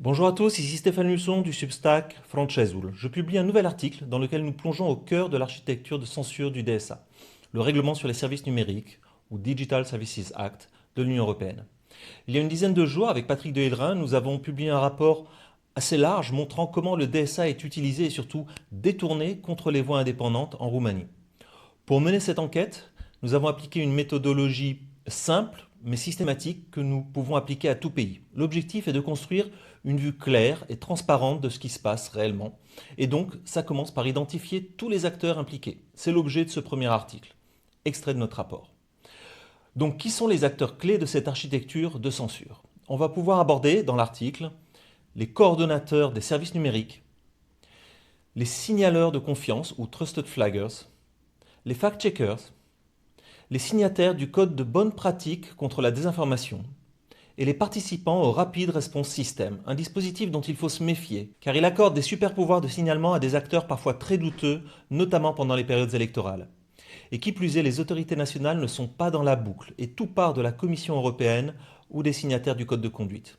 Bonjour à tous, ici Stéphane Husson du Substack Francesul. Je publie un nouvel article dans lequel nous plongeons au cœur de l'architecture de censure du DSA, le règlement sur les services numériques, ou Digital Services Act, de l'Union européenne. Il y a une dizaine de jours, avec Patrick de Hillerin, nous avons publié un rapport assez large montrant comment le DSA est utilisé et surtout détourné contre les voies indépendantes en Roumanie. Pour mener cette enquête, nous avons appliqué une méthodologie simple mais systématique que nous pouvons appliquer à tout pays. L'objectif est de construire une vue claire et transparente de ce qui se passe réellement. Et donc, ça commence par identifier tous les acteurs impliqués. C'est l'objet de ce premier article, extrait de notre rapport. Donc, qui sont les acteurs clés de cette architecture de censure? On va pouvoir aborder dans l'article les coordonnateurs des services numériques, les signaleurs de confiance ou trusted flaggers, les fact-checkers, les signataires du code de bonne pratique contre la désinformation et les participants au Rapid Response System, un dispositif dont il faut se méfier, car il accorde des super-pouvoirs de signalement à des acteurs parfois très douteux, notamment pendant les périodes électorales. Et qui plus est, les autorités nationales ne sont pas dans la boucle, et tout part de la Commission européenne ou des signataires du code de conduite.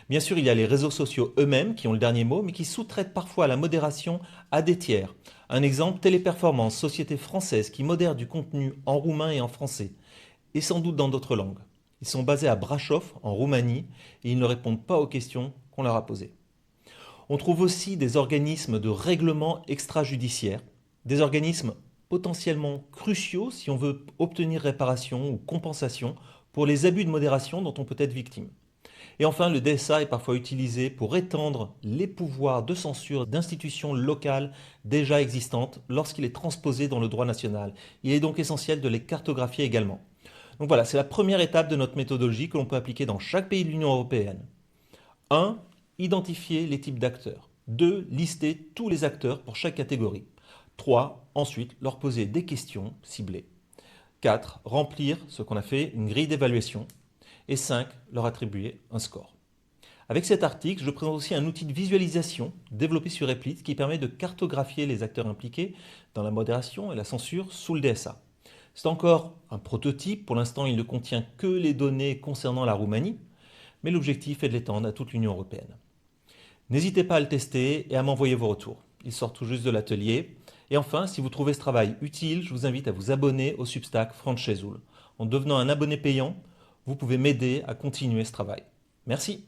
Bien sûr, il y a les réseaux sociaux eux-mêmes qui ont le dernier mot, mais qui sous-traitent parfois la modération à des tiers. Un exemple, Téléperformance, société française qui modère du contenu en roumain et en français, et sans doute dans d'autres langues. Ils sont basés à Brașov, en Roumanie, et ils ne répondent pas aux questions qu'on leur a posées. On trouve aussi des organismes de règlement extrajudiciaire, des organismes potentiellement cruciaux si on veut obtenir réparation ou compensation pour les abus de modération dont on peut être victime. Et enfin, le DSA est parfois utilisé pour étendre les pouvoirs de censure d'institutions locales déjà existantes lorsqu'il est transposé dans le droit national. Il est donc essentiel de les cartographier également. Donc voilà, c'est la première étape de notre méthodologie que l'on peut appliquer dans chaque pays de l'Union européenne. 1. Identifier les types d'acteurs. 2. Lister tous les acteurs pour chaque catégorie. 3. Ensuite, leur poser des questions ciblées. 4. Remplir ce qu'on a fait, une grille d'évaluation. Et 5. Leur attribuer un score. Avec cet article, je présente aussi un outil de visualisation développé sur Replit qui permet de cartographier les acteurs impliqués dans la modération et la censure sous le DSA. C'est encore un prototype, pour l'instant il ne contient que les données concernant la Roumanie, mais l'objectif est de l'étendre à toute l'Union européenne. N'hésitez pas à le tester et à m'envoyer vos retours. Il sort tout juste de l'atelier. Et enfin, si vous trouvez ce travail utile, je vous invite à vous abonner au Substack Francesul. En devenant un abonné payant, vous pouvez m'aider à continuer ce travail. Merci.